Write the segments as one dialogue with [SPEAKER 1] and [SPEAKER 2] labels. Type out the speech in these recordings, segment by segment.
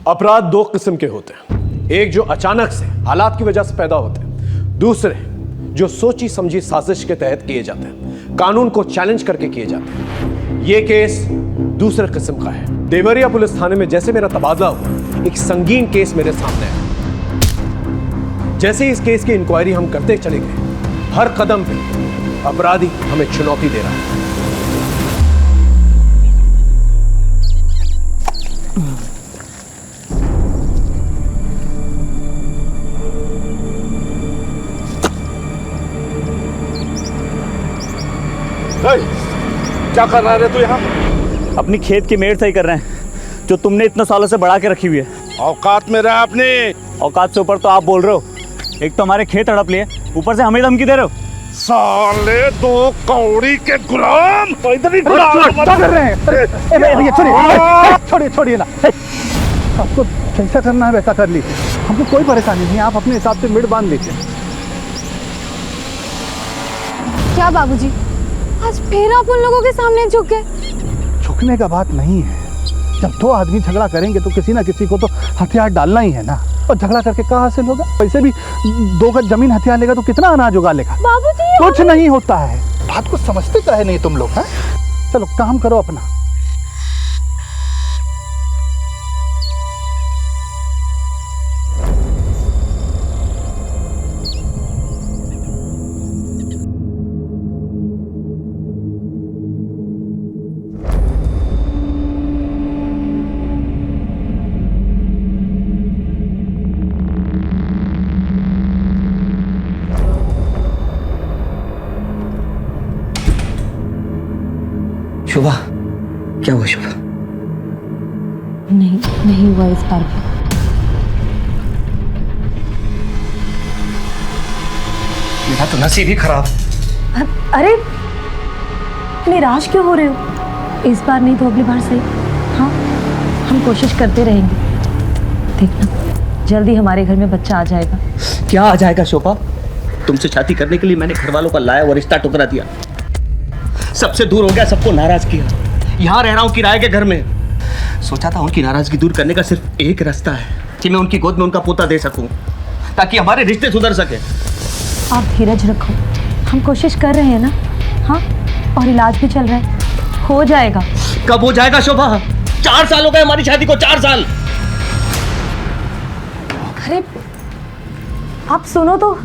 [SPEAKER 1] अपराध दो किस्म के होते हैं, एक जो अचानक से हालात की वजह से पैदा होते हैं, दूसरे जो सोची समझी साजिश के तहत किए जाते हैं, कानून को चैलेंज करके किए जाते हैं। यह केस दूसरे किस्म का है। देवरिया पुलिस थाने में जैसे मेरा तबादला हुआ, एक संगीन केस मेरे सामने आया। जैसे इस केस की इंक्वायरी हम करते चले गए, हर कदम पे अपराधी हमें चुनौती दे रहा है।
[SPEAKER 2] क्या कर रहा है तू यहाँ?
[SPEAKER 3] अपनी खेत की मेड़ सही कर रहे हैं, जो तुमने इतने सालों से बढ़ा के रखी हुई है।
[SPEAKER 2] औकात में रहा अपने।
[SPEAKER 3] औकात से ऊपर तो आप बोल रहे हो। एक तो हमारे खेत हड़प लिए, ऊपर से हमें धमकी दे रहे हो।
[SPEAKER 2] साले दो कौड़ी के गुलाम।
[SPEAKER 4] कर रहे हैं। छोड़िए ना। आपको जैसा करना है वैसा कर लीजिए, हमको कोई परेशानी नहीं, आप अपने हिसाब से मिड बांध लीजिए।
[SPEAKER 5] क्या बाबूजी, आज फिर आप उन लोगों के सामने झुक गए?
[SPEAKER 4] झुकने का बात नहीं है। जब दो आदमी झगड़ा करेंगे तो किसी ना किसी को तो हथियार डालना ही है ना। और झगड़ा करके क्या हासिल होगा? वैसे भी 2 गज जमीन हथियार लेगा तो कितना अनाज उगा लेगा?
[SPEAKER 5] बाबूजी
[SPEAKER 4] कुछ नहीं होता है। बात को समझते काहे नहीं तुम लोग? हैं? चलो काम करो अपना।
[SPEAKER 6] शोभा, क्या हुआ शोभा?
[SPEAKER 5] नहीं हुआ इस बार भी।
[SPEAKER 6] मेरा तो नसीब ही खराब।
[SPEAKER 5] अरे निराश क्यों हो रहे हो? इस बार नहीं तो अगली बार सही। हाँ, हम कोशिश करते रहेंगे। देखना, जल्दी हमारे घर में बच्चा आ जाएगा।
[SPEAKER 6] क्या आ जाएगा शोभा? तुमसे शादी करने के लिए मैंने घर वालों का लाया और रिश्ता टुकरा दिया। सबसे दूर हो गया, सबको नाराज किया। यहाँ रह रहा हूँ किराए के घर में। सोचा था उनकी नाराजगी दूर करने का सिर्फ एक रास्ता है कि मैं उनकी गोद में उनका पोता दे सकूं, ताकि हमारे रिश्ते सुधर सके।
[SPEAKER 5] आप धीरज रखो, हम कोशिश कर रहे हैं ना। हाँ, और इलाज भी चल रहा है, हो जाएगा।
[SPEAKER 6] कब हो जाएगा शोभा? 4 साल हो गए हमारी शादी को, 4 साल।
[SPEAKER 5] अरे आप सुनो तो।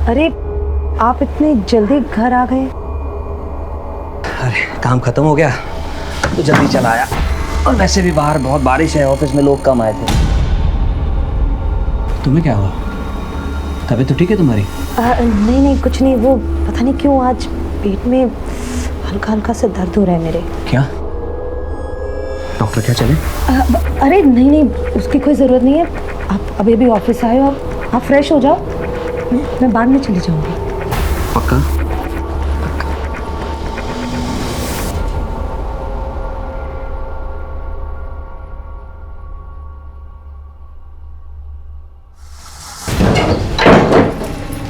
[SPEAKER 5] अरे आप इतने जल्दी घर आ गए?
[SPEAKER 6] अरे काम खत्म हो गया तो जल्दी चला आया, और वैसे भी बाहर बहुत बारिश है, ऑफिस में लोग कम आए थे। तुम्हें क्या हुआ? तबीयत तो ठीक है तुम्हारी?
[SPEAKER 5] नहीं कुछ नहीं, वो पता नहीं क्यों आज पेट में हल्का हल्का सा दर्द हो रहा है मेरे।
[SPEAKER 6] क्या डॉक्टर क्या चले?
[SPEAKER 5] अरे नहीं उसकी कोई ज़रूरत नहीं है। आप अभी ऑफिस आए हो, आप आप फ्रेश हो जाओ, मैं बाद में चली जाऊंगी।
[SPEAKER 6] पक्का?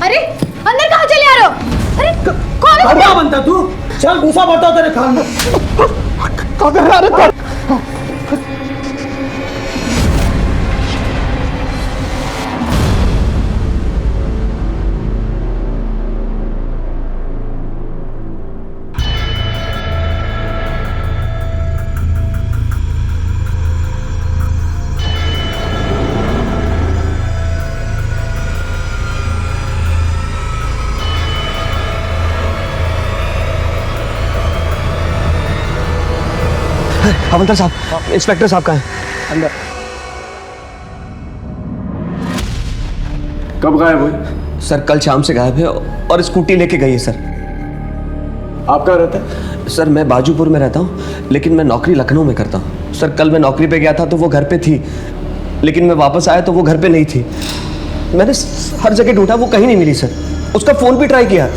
[SPEAKER 5] अरे अंदर कहाँ चले आ रहे हो? अरे कौन है?
[SPEAKER 6] क्या बनता तू? चल घुसा बढ़ता तेरे खान में।
[SPEAKER 4] क्या कर रहा है?
[SPEAKER 6] हवलदार साहब, इंस्पेक्टर साहब कहाँ हैं?
[SPEAKER 1] अंदर। कब गायब हुई?
[SPEAKER 6] सर कल शाम से गायब है और स्कूटी लेके गई है सर।
[SPEAKER 1] आप कहाँ रहते हैं?
[SPEAKER 6] सर मैं बाजूपुर में रहता हूँ, लेकिन मैं नौकरी लखनऊ में करता हूँ। सर कल मैं नौकरी पे गया था तो वो घर पे थी, लेकिन मैं वापस आया तो वो घर पे नहीं थी। मैंने हर जगह ढूंढा, वो कहीं नहीं मिली सर। उसका फ़ोन भी ट्राई किया,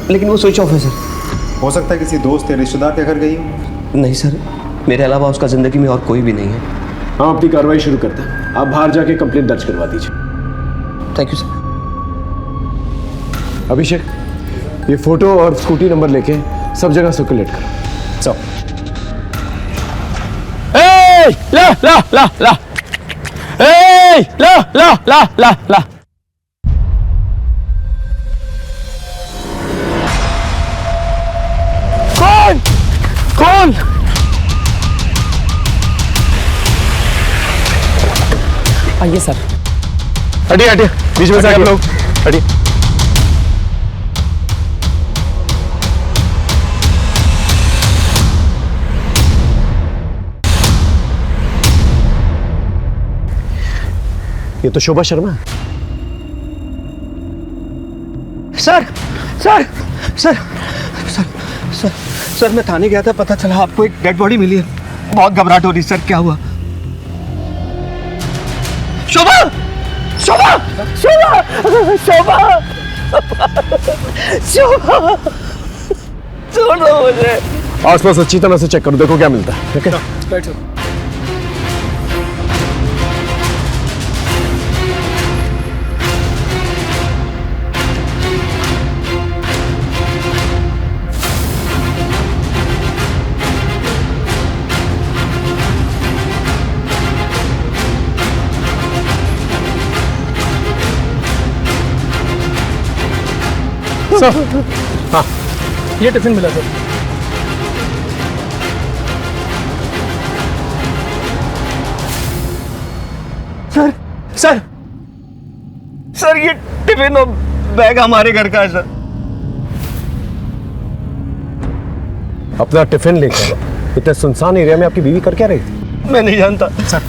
[SPEAKER 6] लेकिन वो स्विच ऑफ है सर।
[SPEAKER 7] हो सकता है किसी दोस्त या रिश्तेदार के घर गई हो।
[SPEAKER 6] नहीं सर, मेरे अलावा उसका ज़िंदगी में और कोई भी नहीं है।
[SPEAKER 1] हम अपनी कार्रवाई शुरू करते हैं। आप बाहर जाके कंप्लेंट दर्ज करवा दीजिए।
[SPEAKER 6] Thank you sir.
[SPEAKER 1] अभिषेक, ये फोटो और स्कूटी नंबर लेके सब जगह सर्कुलेट करो। सब।
[SPEAKER 3] ला ला ला ला ला ला ला ला ला। कौन कौन?
[SPEAKER 8] आइए सर।
[SPEAKER 1] हटिए हटिए, बीच में से आप लोग हटिए। ये तो शोभा शर्मा है।
[SPEAKER 6] Sir sir sir sir sir sir मैं थाने गया था, पता चला आपको एक डेड बॉडी मिली है। बहुत घबराहट हो रही सर, क्या हुआ? शोभा शोभा शोभा शोभा शोभा, छोड़ो मुझे।
[SPEAKER 1] आसपास अच्छी तरह से चेक करो, देखो क्या मिलता है। ठीक है,
[SPEAKER 8] बैठो।
[SPEAKER 1] हाँ,
[SPEAKER 8] ये टिफिन मिला सर।
[SPEAKER 6] सर सर सर ये टिफिन और बैग हमारे घर का है सर।
[SPEAKER 1] अपना टिफिन लेकर इतने सुनसान एरिया में आपकी बीवी कर क्या रही थी?
[SPEAKER 6] मैं नहीं जानता
[SPEAKER 7] सर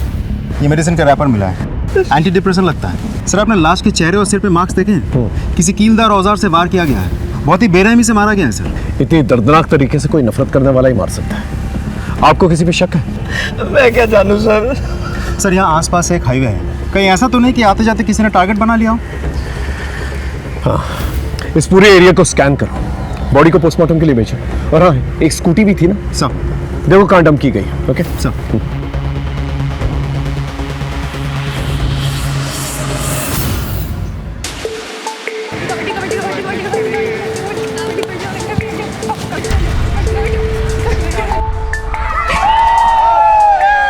[SPEAKER 7] ये मेडिसिन का रैपर मिला है, एंटी डिप्रेशन लगता है। सर आपने लाश के चेहरे और सिर पे मार्क्स देखे हैं? किसी कीलदार औजार से वार किया गया है, बहुत ही बेरहमी से मारा गया है सर।
[SPEAKER 1] इतनी दर्दनाक तरीके से कोई नफरत करने वाला ही मार सकता है। आपको किसी पे शक है?
[SPEAKER 6] मैं क्या जानूं सर।
[SPEAKER 7] सर यहाँ आसपास एक हाईवे है, कहीं ऐसा तो नहीं कि आते जाते किसी ने टारगेट बना लिया हो?
[SPEAKER 1] हाँ, इस पूरे एरिया को स्कैन करो, बॉडी को पोस्टमार्टम के लिए भेजो। और हाँ, एक स्कूटी भी थी ना,
[SPEAKER 7] सर
[SPEAKER 1] देखो कहाँ डंप की गई है। Okay
[SPEAKER 7] sir.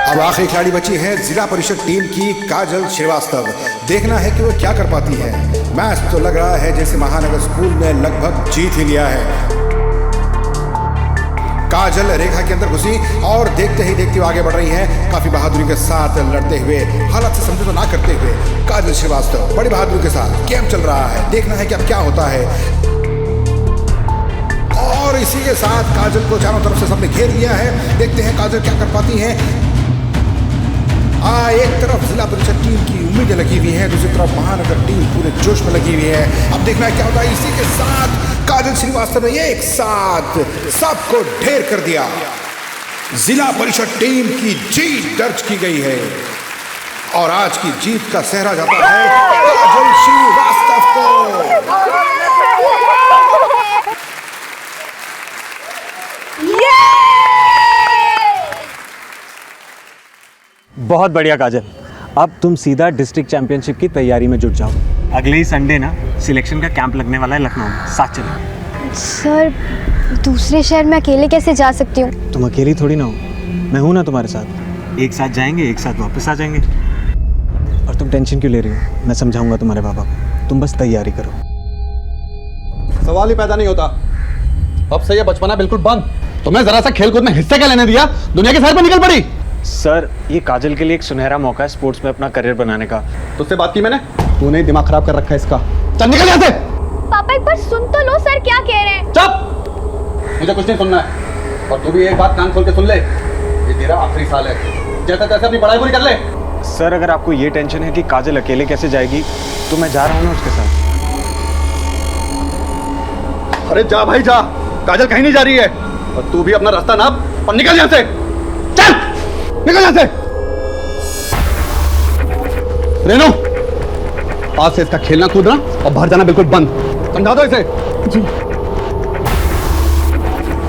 [SPEAKER 9] अब आखिरी खिलाड़ी बची है जिला परिषद टीम की काजल श्रीवास्तव। देखना है कि वो क्या कर पाती है। मैच तो लग रहा है जैसे महानगर स्कूल ने लगभग जीत ही लिया है। काजल रेखा के अंदर घुसी और देखते ही देखते आगे बढ़ रही है, काफी बहादुरी के साथ लड़ते हुए, हालात से समझौता ना करते हुए। काजल श्रीवास्तव बड़ी बहादुरी के साथ गेम चल रहा है। देखना है कि अब क्या होता है। और इसी के साथ काजल को चारों तरफ से सबने घेर लिया है। देखते हैं काजल क्या कर पाती है। एक तरफ जिला परिषद टीम की उम्मीदें लगी हुई हैं, दूसरी तरफ महानगर टीम पूरे जोश में लगी हुई है। अब देखना है क्या होता है। इसी के साथ काजल श्रीवास्तव ने एक साथ सबको ढेर कर दिया। जिला परिषद टीम की जीत दर्ज की गई है और आज की जीत का सेहरा जाता है काजल श्रीवास्तव को।
[SPEAKER 7] बहुत बढ़िया काजल, अब तुम सीधा डिस्ट्रिक्ट चैंपियनशिप की तैयारी में जुट जाओ। अगले ही संडे ना सिलेक्शन का कैंप लगने वाला है लखनऊ में, साथ चलो।
[SPEAKER 10] सर दूसरे शहर में अकेले कैसे जा सकती हूँ?
[SPEAKER 7] तुम अकेली थोड़ी ना हो, मैं हूँ ना तुम्हारे साथ। एक साथ जाएंगे, एक साथ वापस आ जाएंगे। और तुम टेंशन क्यों ले रही हो? मैं समझाऊंगा तुम्हारे पापा को, तुम बस तैयारी करो।
[SPEAKER 11] सवाल ही पैदा नहीं होता। अब से ये बचपना बिल्कुल बंद। तुम्हें जरा सा खेलकूद में हिस्से क्या लेने दिया? दुनिया के सर पर निकल पड़ी।
[SPEAKER 7] सर ये काजल के लिए एक सुनहरा मौका है स्पोर्ट्स में अपना करियर बनाने का।
[SPEAKER 11] तुझसे बात की मैंने, तूने ही दिमाग खराब कर रखा है इसका। चल निकल यहाँ से।
[SPEAKER 10] पापा एक बार सुन तो लो, सर क्या कह रहे हैं।
[SPEAKER 11] चुप, मुझे कुछ नहीं सुनना है। और तू भी एक बात कान खोल के सुन ले, ये तेरा आखिरी साल है, जैसा तैसे अपनी पढ़ाई पूरी कर ले।
[SPEAKER 7] सर अगर आपको ये टेंशन है कि काजल अकेले कैसे जाएगी, तो मैं जा रहा हूँ ना उसके साथ।
[SPEAKER 11] अरे जा भाई जा, काजल कहीं नहीं जा रही है। और तू भी अपना रास्ता नाप और निकल यहाँ से। चल निकल यहाँ से। रेनू, आज से इसका खेलना कूदना और बाहर जाना बिल्कुल बंद। समझा दो इसे।
[SPEAKER 5] जी।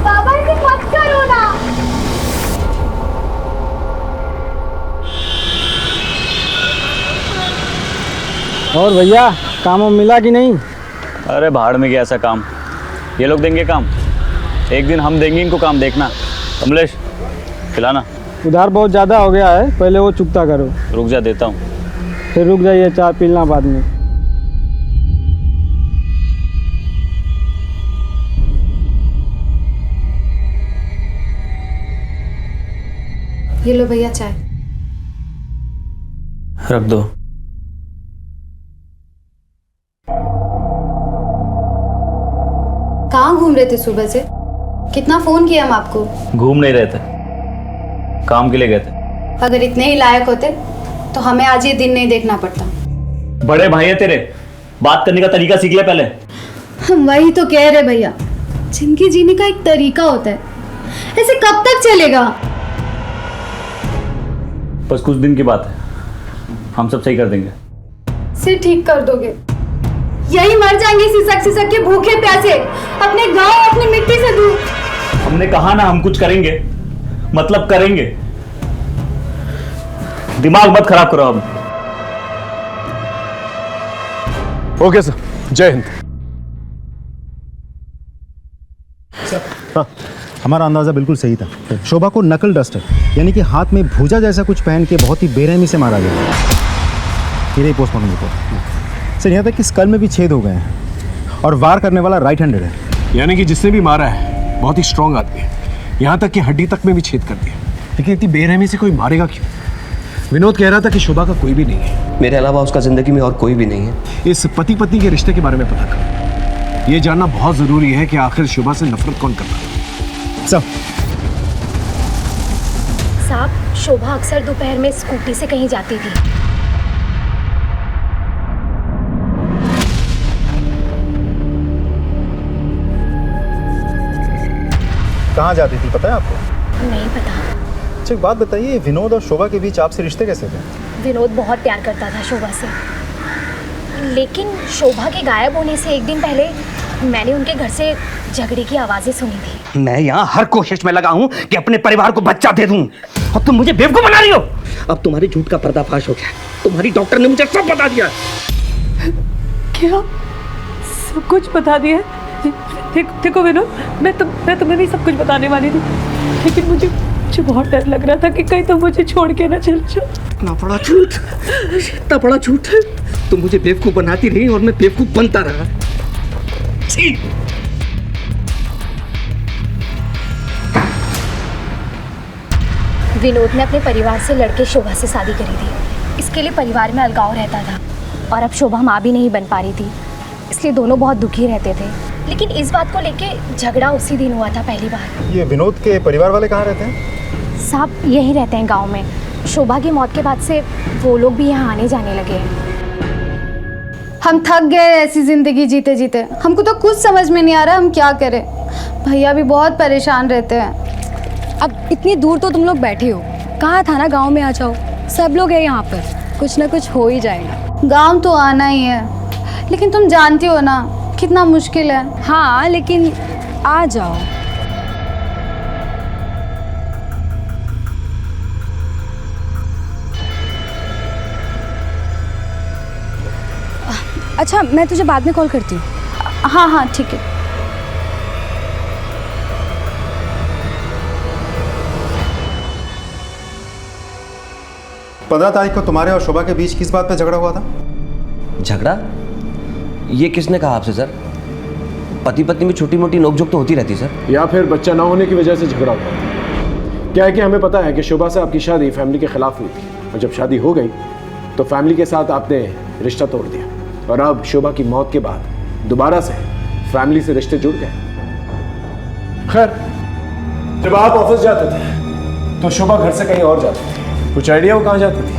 [SPEAKER 10] पापा इसे मत करो ना।
[SPEAKER 8] और भैया काम मिला कि नहीं?
[SPEAKER 3] अरे भाड़ में गया ऐसा काम, ये लोग देंगे काम, एक दिन हम देंगे इनको काम। देखना कमलेश, खिलाना।
[SPEAKER 8] उधार बहुत ज़्यादा हो गया है, पहले वो चुकता करो।
[SPEAKER 3] रुक जा, देता हूँ।
[SPEAKER 8] फिर रुक जाइए, चाय पीना बाद में।
[SPEAKER 12] ये लो भैया चाय।
[SPEAKER 3] रख दो।
[SPEAKER 12] कहाँ घूम रहे थे सुबह से? कितना फोन किया हम आपको।
[SPEAKER 3] घूम नहीं रहे थे, काम के लिए गए थे।
[SPEAKER 12] अगर इतने ही लायक होते तो हमें आज ये दिन नहीं देखना पड़ता।
[SPEAKER 3] बड़े भाई है तेरे, बात करने का तरीका सीख ले पहले।
[SPEAKER 12] हम वही तो कह रहे भैया, जिंदगी जीने का एक तरीका होता है, ऐसे कब तक चलेगा?
[SPEAKER 3] बस कुछ दिन की बात है, हम सब सही कर देंगे।
[SPEAKER 12] सिर ठीक कर दोगे? यही मर जाएंगे सिसक के भूखे प्यासे, अपने गांव अपनी मिट्टी से दूर।
[SPEAKER 3] हमने कहा ना हम कुछ करेंगे, मतलब करेंगे। दिमाग मत खराब करो अब।
[SPEAKER 1] ओके सर, जय हिंद।
[SPEAKER 7] हमारा अंदाज़ा बिल्कुल सही था। शोभा को नकल डस्टर यानी कि हाथ में भूजा जैसा कुछ पहन के बहुत ही बेरहमी से मारा गया। ये पोस्टमार्टम रिपोर्ट। सर यहाँ तक कि स्कल में भी छेद हो गए हैं और वार करने वाला राइट हैंडेड है।
[SPEAKER 1] यानी कि जिसने भी मारा है बहुत ही स्ट्रांग आदमी है, यहाँ तक कि हड्डी तक में भी छेद कर दिया। लेकिन इतनी बेरहमी से कोई मारेगा क्यों? विनोद कह रहा था कि शोभा का कोई भी नहीं है।
[SPEAKER 6] मेरे अलावा उसका जिंदगी में और कोई भी नहीं है।
[SPEAKER 1] इस पति पत्नी के रिश्ते के बारे में पता करो। ये जानना बहुत जरूरी है कि आखिर शोभा से नफरत कौन करता है।
[SPEAKER 10] साहब, शोभा अक्सर दोपहर में स्कूटी से कहीं जाती थी।
[SPEAKER 7] कहाँ जाती थी पता है आपको?
[SPEAKER 10] नहीं पता।
[SPEAKER 7] अच्छा एक बात बताइए, विनोद और शोभा के बीच आपसे रिश्ते कैसे थे?
[SPEAKER 10] विनोद बहुत प्यार करता था शोभा से, लेकिन शोभा के गायब होने से एक दिन पहले मैंने उनके घर से झगड़े की आवाजें सुनी थी।
[SPEAKER 6] मैं यहाँ हर कोशिश में लगा हूँ कि अपने परिवार को बच्चा दे दूँ, और तुम मुझे बेवकूफ बना रही हो। अब तुम्हारी झूठ का पर्दाफाश हो गया। तुम्हारी डॉक्टर ने मुझे सब बता दिया।
[SPEAKER 5] क्या? सब कुछ बता दिया? देखो विनोद, मैं तुम्हें भी सब कुछ बताने वाली थी, लेकिन मुझे बहुत डर लग रहा था कि कहीं तुम मुझे छोड़ के ना चल जाओ।
[SPEAKER 6] इतना बड़ा झूठ, इतना बड़ा झूठ। तुम मुझे बेवकूफ बनाती रही और मैं बेवकूफ बनता रहा। छी!
[SPEAKER 10] विनोद ने अपने परिवार से लड़के शोभा से शादी करी थी। इसके लिए परिवार में अलगाव रहता था और अब शोभा माँ भी नहीं बन पा रही थी, इसलिए दोनों बहुत दुखी रहते थे। लेकिन इस बात को लेके झगड़ा उसी दिन हुआ था पहली बार।
[SPEAKER 7] ये विनोद के परिवार वाले कहाँ रहते हैं?
[SPEAKER 10] साहब यही रहते हैं गांव में। शोभा की मौत के बाद से वो लोग भी यहाँ आने जाने लगे हैं।
[SPEAKER 12] हम थक गए ऐसी जिंदगी जीते जीते। हमको तो कुछ समझ में नहीं आ रहा हम क्या करें। भैया भी बहुत परेशान रहते हैं।
[SPEAKER 5] अब इतनी दूर तो तुम लोग बैठे हो, कहा था ना गांव में आ जाओ, सब लोग हैं यहाँ पर।
[SPEAKER 12] कुछ ना कुछ हो ही जाएगा। गांव तो आना ही है, लेकिन तुम जानती हो ना कितना मुश्किल है।
[SPEAKER 5] हाँ लेकिन आ जाओ।
[SPEAKER 12] अच्छा मैं तुझे बाद में कॉल करती हूँ। हाँ हाँ ठीक है।
[SPEAKER 7] पंद्रह तारीख को तुम्हारे और शोभा के बीच किस बात पे झगड़ा हुआ था?
[SPEAKER 6] झगड़ा? ये किसने कहा आपसे सर? पति पत्नी में छोटी मोटी नोकझोंक तो होती रहती सर।
[SPEAKER 1] या फिर बच्चा ना होने की वजह से झगड़ा हुआ था? क्या है कि हमें पता है कि शोभा से आपकी शादी फैमिली के खिलाफ हुई थी, और जब शादी हो गई तो फैमिली के साथ आपने रिश्ता तोड़ दिया, और अब शोभा की मौत के बाद दोबारा से फैमिली से रिश्ते जुड़ गए। खैर, जब आप ऑफिस जाते थे तो शोभा घर से कहीं और जाती थी। कुछ आइडिया वो कहाँ जाती थी?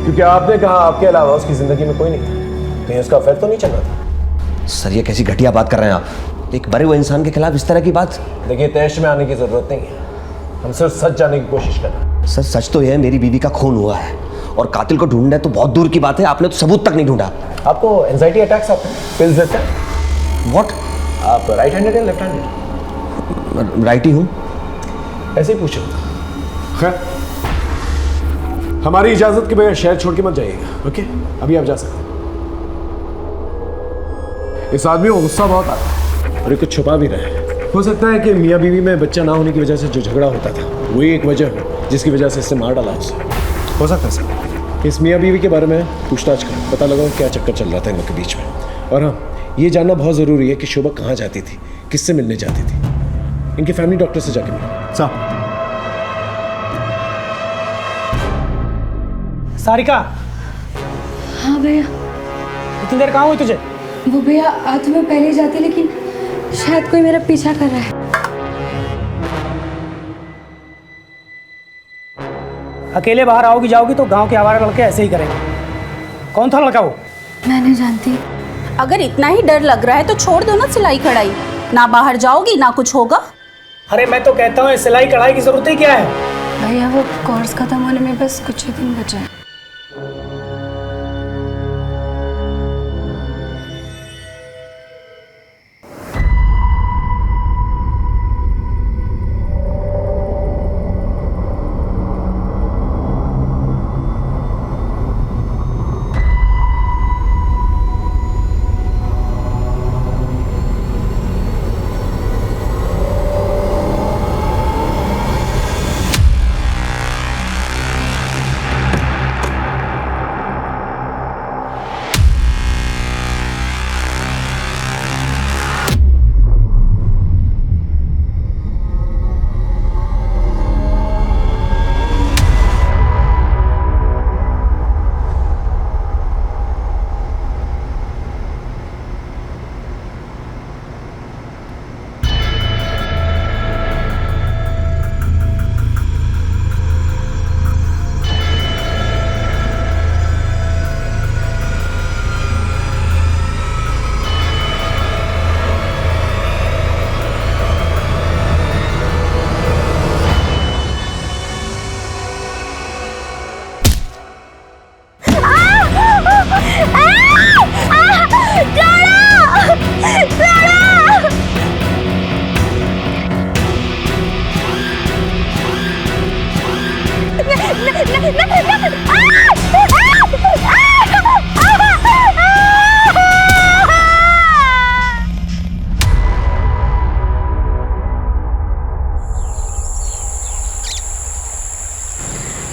[SPEAKER 1] क्योंकि आपने कहा आपके अलावा उसकी जिंदगी में कोई नहीं था, कहीं उसका अफेयर तो नहीं चल रहा था?
[SPEAKER 6] सर ये कैसी घटिया बात कर रहे हैं आप? एक मरे हुए इंसान के खिलाफ इस तरह की बात?
[SPEAKER 1] देखिए, तैश में आने की जरूरत नहीं है, हम सिर्फ सच जानने की कोशिश कर रहे हैं।
[SPEAKER 6] सर सच तो यह है मेरी बीवी का खून हुआ है, और कातिल को ढूंढना है तो बहुत दूर की बात है, आपने तो सबूत तक नहीं ढूंढा।
[SPEAKER 1] आपको एंजाइटी अटैक्स आते हैं? पिल्स लेते हैं?
[SPEAKER 6] व्हाट?
[SPEAKER 1] आप राइट हैंडेड या लेफ्ट हैंडेड?
[SPEAKER 6] राइट ही हूँ।
[SPEAKER 1] ऐसे ही पूछो। खैर, हमारी इजाजत के बगैर शहर छोड़ के मत जाइएगा, ओके? अभी आप जा सकते हैं। इस आदमी को गुस्सा बहुत आता है और ये कुछ छुपा भी रहा है। हो सकता है कि मियाँ बीवी में बच्चा ना होने की वजह से जो झगड़ा होता था वही एक वजह हो जिसकी वजह से इससे मार डाला उसे।
[SPEAKER 7] हो सकता है सर।
[SPEAKER 1] इस मियाँ बीवी के बारे में पूछताछ करो, पता लगाओ क्या चक्कर चल रहा था इन लोग के बीच में। और हाँ, ये जानना बहुत ज़रूरी है कि शोभा कहाँ जाती थी, किससे मिलने जाती थी। इनके फैमिली डॉक्टर से जाके मिलो।
[SPEAKER 7] साहब।
[SPEAKER 8] सारिका।
[SPEAKER 12] हाँ भैया।
[SPEAKER 8] इतनी देर कहाँ हुई तुझे?
[SPEAKER 12] वो भैया आज मैं पहले जाती, लेकिन शायद कोई मेरा पीछा कर रहा है।
[SPEAKER 8] अकेले बाहर आओगी जाओगी तो गांव के आवारा लड़के ऐसे ही करेंगे। कौन था लड़का वो?
[SPEAKER 12] मैं नहीं जानती।
[SPEAKER 13] अगर इतना ही डर लग रहा है तो छोड़ दो ना सिलाई कढ़ाई, ना बाहर जाओगी ना कुछ होगा।
[SPEAKER 8] अरे मैं तो कहता हूँ सिलाई कढ़ाई की जरूरत ही क्या है?
[SPEAKER 12] भैया वो कोर्स खत्म होने में बस कुछ ही दिन बचा है।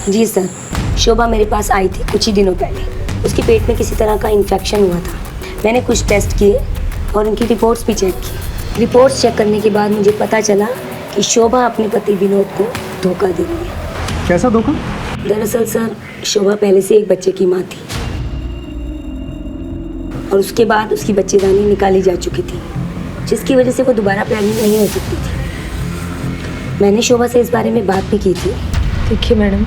[SPEAKER 5] जी सर, शोभा मेरे पास आई थी कुछ ही दिनों पहले। उसके पेट में किसी तरह का इन्फेक्शन हुआ था। मैंने कुछ टेस्ट किए और उनकी रिपोर्ट्स भी चेक की। रिपोर्ट्स चेक करने के बाद मुझे पता चला कि शोभा अपने पति विनोद को धोखा दे रही है।
[SPEAKER 7] कैसा धोखा?
[SPEAKER 5] दरअसल सर, शोभा पहले से एक बच्चे की माँ थी और उसके बाद उसकी बच्चेदानी निकाली जा चुकी थी, जिसकी वजह से वो दोबारा प्रेग्नेंट नहीं हो सकती थी। मैंने शोभा से इस बारे में बात भी की थी।
[SPEAKER 14] देखिए मैडम,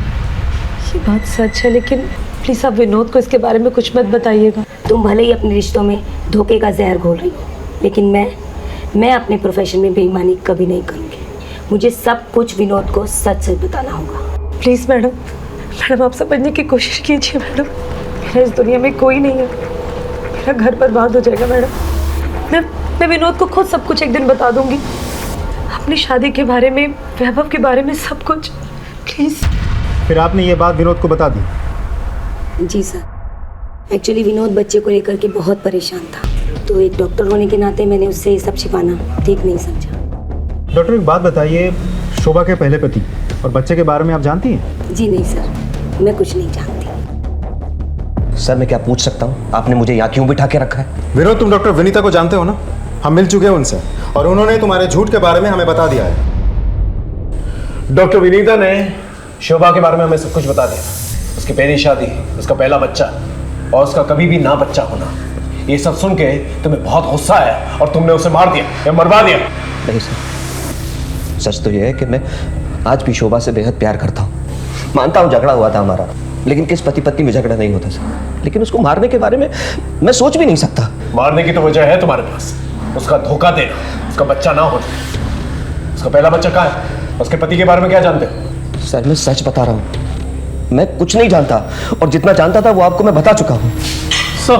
[SPEAKER 14] ये बात सच है, लेकिन प्लीज़ आप विनोद को इसके बारे में कुछ मत बताइएगा।
[SPEAKER 5] तुम भले ही अपने रिश्तों में धोखे का जहर घोल रही हो, लेकिन मैं अपने प्रोफेशन में बेईमानी कभी नहीं करूँगी। मुझे सब कुछ विनोद को सच सच बताना होगा।
[SPEAKER 14] प्लीज़ मैडम, आप समझने की कोशिश कीजिए मैडम। मेरा इस दुनिया में कोई नहीं है, मेरा घर बर्बाद हो जाएगा मैडम। मैं विनोद को खुद सब कुछ एक दिन बता दूंगी, अपनी शादी के बारे में, वैभव के बारे में, सब कुछ। प्लीज।
[SPEAKER 7] फिर आपने ये बात विनोद को बता दी?
[SPEAKER 5] जी सर, एक्चुअली विनोद बच्चे को लेकर के बहुत परेशान था, तो एक डॉक्टर होने के नाते मैंने उससे ये सब छिपाना ठीक नहीं समझा।
[SPEAKER 7] डॉक्टर एक बात बताइए, शोभा के पहले पति और बच्चे के बारे में आप जानती हैं?
[SPEAKER 5] जी नहीं सर, मैं कुछ नहीं जानती।
[SPEAKER 6] सर मैं क्या पूछ सकता हूँ, आपने मुझे यहाँ क्यों बिठा के रखा है?
[SPEAKER 7] विनोद, तुम डॉक्टर विनीता को जानते हो ना? हम मिल चुके हैं उनसे और उन्होंने तुम्हारे झूठ के बारे में हमें बता दिया है।
[SPEAKER 1] डॉक्टर विनीता ने शोभा के बारे में हमें सब कुछ बता दिया, उसकी पहली शादी, उसका पहला बच्चा और उसका कभी भी ना बच्चा होना। ये सब सुन के तुम्हें बहुत गुस्सा आया और तुमने उसे मार दिया या मरवा दिया।
[SPEAKER 6] नहीं सर, सच तो ये है कि मैं आज भी शोभा से बेहद प्यार करता हूँ। मानता हूँ झगड़ा हुआ था हमारा, लेकिन किस पति पत्नी में झगड़ा नहीं होता सर। लेकिन उसको मारने के बारे में मैं सोच भी नहीं सकता।
[SPEAKER 1] मारने की तो वजह है तुम्हारे पास, उसका धोखा देना, उसका बच्चा ना होना। उसका पहला बच्चा कहाँ है? उसके पति के बारे में क्या जानते हो?
[SPEAKER 6] सर मैं सच बता रहा हूँ, मैं कुछ नहीं जानता और जितना जानता था वो आपको मैं बता चुका हूँ।
[SPEAKER 15] सर,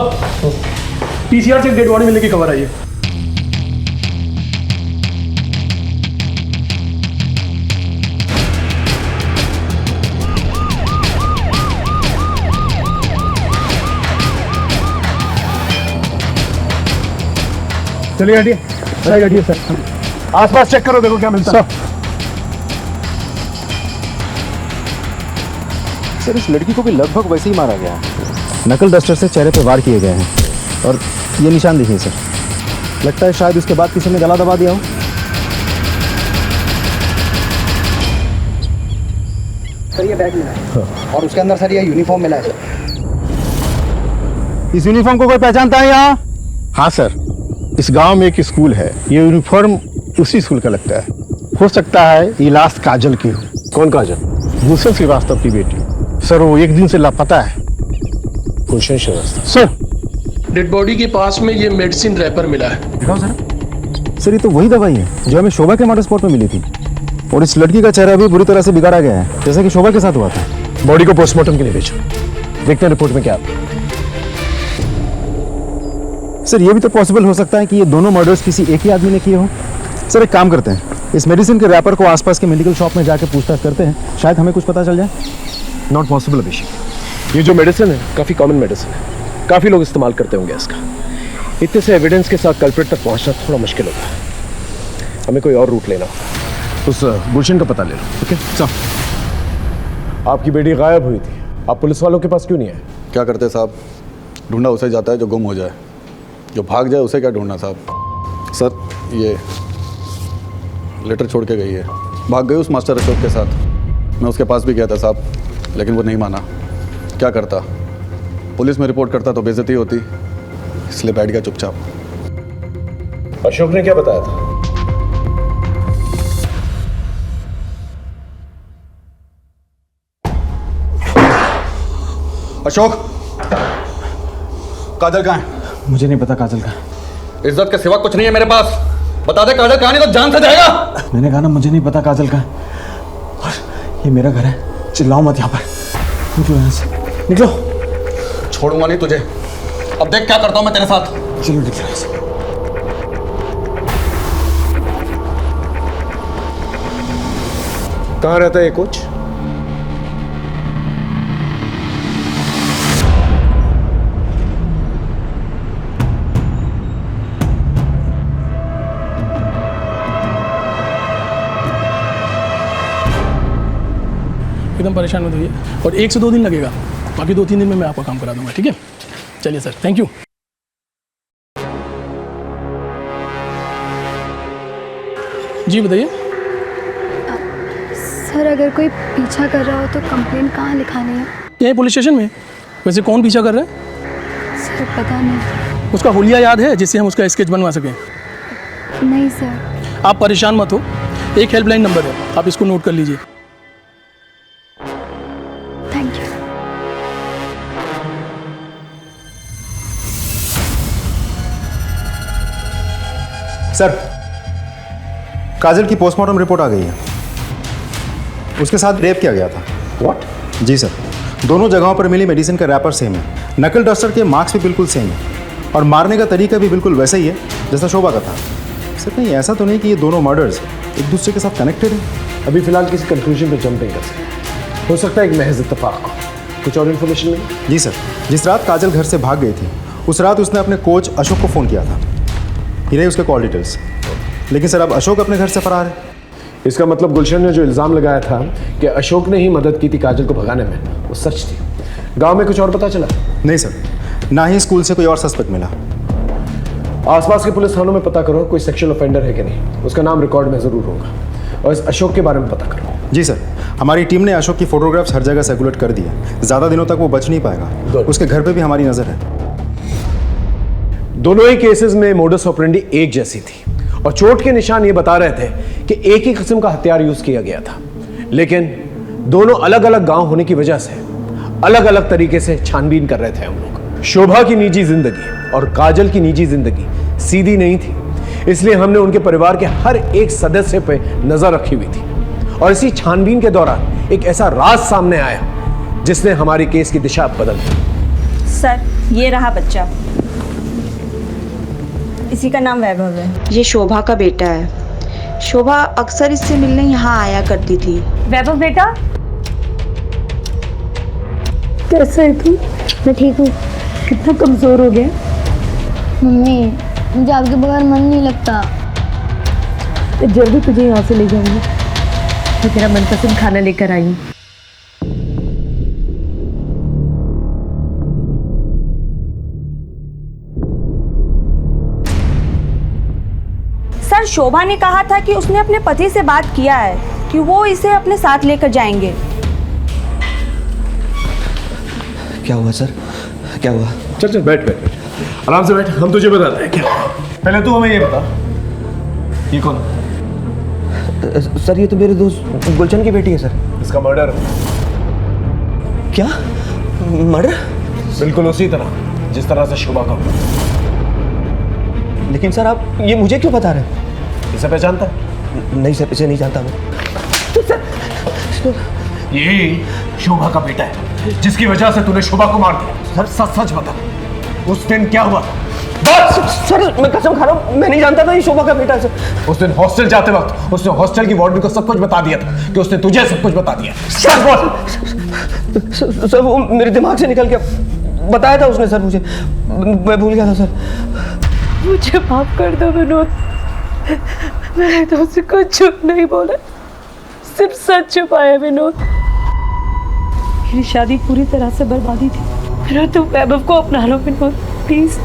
[SPEAKER 15] पीसीआर से एक डेड बॉडी मिलने की खबर आई है।
[SPEAKER 4] चलिए हटिए, साइड हटिए सर।
[SPEAKER 15] आसपास चेक करो, देखो क्या मिलता है।
[SPEAKER 7] सर इस लड़की को भी लगभग वैसे ही मारा गया है, नकल डस्टर से चेहरे पे वार किए गए हैं और ये निशान देखिए सर, लगता है शायद उसके बाद किसी ने गला दबा दिया हो।
[SPEAKER 16] सर ये बैग मिला है और उसके अंदर सर ये यूनिफॉर्म मिला है सर।
[SPEAKER 4] इस यूनिफॉर्म को कोई पहचानता है यहाँ?
[SPEAKER 17] हाँ सर, इस गांव में एक स्कूल है, ये यूनिफॉर्म उसी स्कूल का लगता है। हो सकता है ये लास्ट काजल की हो।
[SPEAKER 1] कौन काजल?
[SPEAKER 17] भूषण श्रीवास्तव की बेटी। सर वो एक दिन से लापता है।
[SPEAKER 1] Bhushan Srivastava?
[SPEAKER 17] Sir
[SPEAKER 15] dead body के पास में ये मेडिसिन रैपर मिला है।
[SPEAKER 7] दिखाओ सर। सर ये तो वही दवाई है जो हमें शोभा के मर्डर स्पॉट में मिली थी और इस लड़की का चेहरा भी बुरी तरह से बिगाड़ा गया है, जैसा कि शोभा के साथ हुआ था।
[SPEAKER 1] बॉडी को पोस्टमार्टम के लिए भेजो, देखते हैं रिपोर्ट में क्या।
[SPEAKER 7] सर ये भी तो पॉसिबल हो सकता है कि ये दोनों मर्डर्स किसी एक ही आदमी ने किए हो। सर एक काम करते हैं, इस मेडिसिन के रैपर को आसपास के मेडिकल शॉप में जाके पूछताछ करते हैं, शायद हमें कुछ पता चल जाए।
[SPEAKER 1] नॉट पॉसिबल अभिषेक, ये जो मेडिसिन है काफ़ी कॉमन मेडिसिन है, काफ़ी लोग इस्तेमाल करते होंगे इसका। इतने से एविडेंस के साथ कल्प्रिट तक पहुंचना थोड़ा मुश्किल होता है, हमें कोई और रूट लेना होगा। उस गुलशन का पता ले लो। Okay sir. आपकी बेटी गायब हुई थी, आप पुलिस वालों के पास क्यों नहीं आए?
[SPEAKER 11] क्या करते साहब, ढूंढा उसे जाता है जो गुम हो जाए, जो भाग जाए उसे क्या ढूंढना साहब। सर ये लेटर छोड़ के गई है, भाग गई उस मास्टर अशोक के साथ। मैं उसके पास भी गया था साहब, लेकिन वो नहीं माना। क्या करता, पुलिस में रिपोर्ट करता तो बेइज्जती होती, इसलिए बैठ गया चुपचाप।
[SPEAKER 1] अशोक ने क्या बताया था?
[SPEAKER 11] अशोक, काजल कहाँ है?
[SPEAKER 7] मुझे नहीं पता काजल का।
[SPEAKER 11] इज्जत के सिवा कुछ नहीं है मेरे पास, बता दे काजल कहाँ, नहीं तो जान से जाएगा।
[SPEAKER 7] मैंने कहा ना मुझे नहीं पता काजल का। और ये मेरा घर है, चिल्लाओ मत यहाँ पर। निकलो यहाँ से, निकलो।
[SPEAKER 11] छोड़ूंगा नहीं तुझे, अब देख क्या करता हूँ मैं तेरे साथ।
[SPEAKER 7] चलो निकलो यहाँ से।
[SPEAKER 1] कहाँ रहता है ये कोच?
[SPEAKER 15] एकदम परेशान मत होइए, और 1 से 2 दिन लगेगा, बाकी 2-3 दिन में मैं आपका काम करा दूंगा। ठीक है, चलिए सर, थैंक यू। जी बताइए।
[SPEAKER 12] सर अगर कोई पीछा कर रहा हो तो कंप्लेन कहाँ लिखानी है?
[SPEAKER 15] यहीं पुलिस स्टेशन में। वैसे कौन पीछा कर रहा है?
[SPEAKER 12] सर पता नहीं।
[SPEAKER 15] उसका हुलिया याद है जिससे हम उसका स्केच बनवा सकें?
[SPEAKER 12] नहीं सर।
[SPEAKER 15] आप परेशान मत हो, एक हेल्पलाइन नंबर है, आप इसको नोट कर लीजिए।
[SPEAKER 12] Thank you.
[SPEAKER 7] सर काजल की पोस्टमार्टम रिपोर्ट आ गई है, उसके साथ रेप किया गया था।
[SPEAKER 1] व्हाट?
[SPEAKER 7] जी सर। दोनों जगहों पर मिली मेडिसिन का रैपर सेम है, नकल डस्टर के मार्क्स भी बिल्कुल सेम है और मारने का तरीका भी बिल्कुल वैसा ही है जैसा शोभा का था। सर कहीं ऐसा तो नहीं कि ये दोनों मर्डर्स एक दूसरे के साथ कनेक्टेड हैं?
[SPEAKER 1] अभी फिलहाल किसी कंक्लूजन पे जंप नहीं कर सकते, हो सकता है एक महज इत्तेफाक। कुछ और इन्फॉर्मेशन नहीं?
[SPEAKER 7] जी सर, जिस रात काजल घर से भाग गई थी उस रात उसने अपने कोच अशोक को फ़ोन किया था। ये रही उसके कॉल डिटेल्स। लेकिन सर अब अशोक अपने घर से फरार है।
[SPEAKER 1] इसका मतलब गुलशन ने जो इल्ज़ाम लगाया था कि अशोक ने ही मदद की थी काजल को भगाने में, वो सच थी। गांव में कुछ और पता चला?
[SPEAKER 7] नहीं सर, ना ही स्कूल से कोई और सस्पेक्ट मिला।
[SPEAKER 1] आसपास के पुलिस थानों में पता करो कोई सेक्सुअल ऑफेंडर है कि नहीं, उसका नाम रिकॉर्ड में ज़रूर होगा। और इस अशोक के बारे में पता करो।
[SPEAKER 7] जी सर, हमारी टीम ने अशोक की फोटोग्राफ्स हर जगह सर्कुलेट कर दी है। ज़्यादा दिनों तक वो बच नहीं पाएगा। उसके घर पे भी हमारी नज़र है।
[SPEAKER 1] दोनों ही केसेस में मोडस ऑपरेंडी एक जैसी थी और चोट के निशान ये बता रहे थे कि एक ही किस्म का हथियार यूज किया गया था, लेकिन दोनों अलग अलग गांव होने की वजह से अलग अलग तरीके से छानबीन कर रहे थे हम लोग। शोभा की निजी जिंदगी और काजल की निजी जिंदगी सीधी नहीं थी, इसलिए हमने उनके परिवार के हर एक सदस्य पे नजर रखी हुई थी और इसी छानबीन के दौरान एक ऐसा राज सामने आया जिसने हमारी केस की दिशा बदल दी।
[SPEAKER 18] सर ये रहा बच्चा, इसी का नाम वैभव है।
[SPEAKER 19] ये शोभा का बेटा है। शोभा अक्सर इससे मिलने यहाँ आया करती थी।
[SPEAKER 14] वैभव बेटा, कैसा है तू?
[SPEAKER 12] मैं ठीक हूँ।
[SPEAKER 14] कितना कमजोर हो गया?
[SPEAKER 12] मम्मी मुझे आपके बगैर मन नहीं लगता।
[SPEAKER 14] जल्दी तुझे यहाँ से ले जाऊंगी। मैं तेरा मनपसंद खाना लेकर आई हूँ।
[SPEAKER 18] सर शोभा ने कहा था कि उसने अपने पति से बात किया है कि वो इसे अपने साथ लेकर जाएंगे।
[SPEAKER 6] क्या हुआ सर, क्या हुआ?
[SPEAKER 1] चल चल बैठ बैठ बैठ, आराम से बैठ, हम तुझे बताते हैं क्या हुआ। पहले तू हमें ये बता, ये कौन?
[SPEAKER 6] सर ये तो मेरे दोस्त गुलशन की बेटी है सर।
[SPEAKER 1] इसका मर्डर।
[SPEAKER 6] क्या मर्डर?
[SPEAKER 1] बिल्कुल उसी तरह जिस तरह से शोभा का हुआ।
[SPEAKER 6] लेकिन सर आप ये मुझे क्यों बता रहे हैं?
[SPEAKER 1] इसे पहचानता है?
[SPEAKER 6] नहीं सर, इसे नहीं जानता मैं।
[SPEAKER 1] ये शोभा का बेटा है जिसकी वजह से तूने शोभा को मार दिया। सर सच सच बता, उस दिन क्या हुआ?
[SPEAKER 6] बस सर मैं कसम खा रहा हूँ, मैं नहीं जानता था ये शोभा का बेटा है सर।
[SPEAKER 1] उस दिन हॉस्टल जाते वक्त उसने हॉस्टल की वार्डन को सब कुछ बता दिया था कि उसने तुझे सब कुछ बता दिया। सच बोल।
[SPEAKER 6] सर वो मेरे दिमाग से निकल गया, बताया था उसने सर मुझे, मैं भूल गया था सर।
[SPEAKER 14] मुझे माफ कर दो विनोद, मैंने तुमसे कुछ झूठ नहीं बोला, सिर्फ सच छुपाया विनोद। मेरी शादी पूरी तरह से बर्बादी थी। विनोद तुम वैभव को अपना लो विनोद, प्लीज।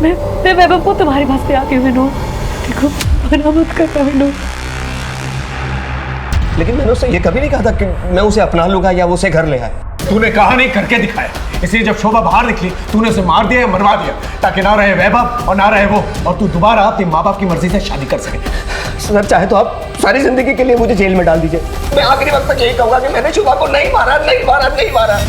[SPEAKER 14] मैं वैभव को तुम्हारे पास पे आती हूँ विनोद, देखो मना मत करना विनोद।
[SPEAKER 6] लेकिन मैंने उससे ये कभी नहीं कहा था कि मैं उसे अपना लूंगा या वो उसे घर ले आए।
[SPEAKER 1] तूने कहा नहीं, करके दिखाया। इसलिए जब शोभा बाहर निकली तूने उसे मार दिया या मरवा दिया ताकि ना रहे वैभव और ना रहे वो, और तू दोबारा अपने माँ बाप की मर्जी से शादी कर सके।
[SPEAKER 6] सर चाहे तो आप सारी जिंदगी के लिए मुझे जेल में डाल दीजिए, मैं आखिरी वक्त तक यही कहूंगा कि मैंने शोभा को नहीं मारा, नहीं मारा, नहीं मारा।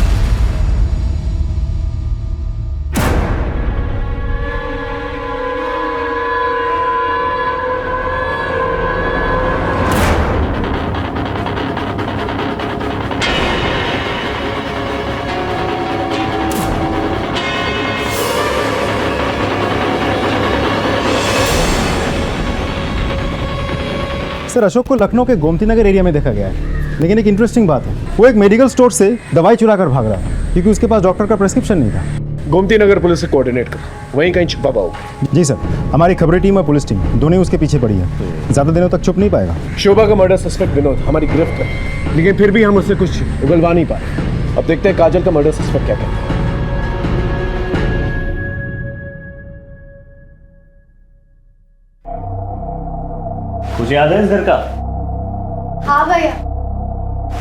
[SPEAKER 7] सर अशोक को लखनऊ के गोमती नगर एरिया में देखा गया है, लेकिन एक इंटरेस्टिंग बात है, वो एक मेडिकल स्टोर से दवाई चुरा कर भाग रहा था क्योंकि उसके पास डॉक्टर का प्रेस्क्रिप्शन नहीं था।
[SPEAKER 1] गोमती नगर पुलिस से कोऑर्डिनेट कर, वहीं कहीं छुपा पाओगे।
[SPEAKER 7] जी सर, हमारी खबरें टीम और पुलिस टीम दोनों ही उसके पीछे पड़ी है, ज़्यादा दिनों तक छुप नहीं पाएगा।
[SPEAKER 1] शोभा का मर्डर सस्पेक्ट विनोद हमारी गिरफ्त है, लेकिन फिर भी हम उससे कुछ उगलवा नहीं पाए। अब देखते हैं काजल का मर्डर सस्पेक्ट क्या कहता है।
[SPEAKER 3] कुछ याद है इस घर का?
[SPEAKER 12] हाँ भैया,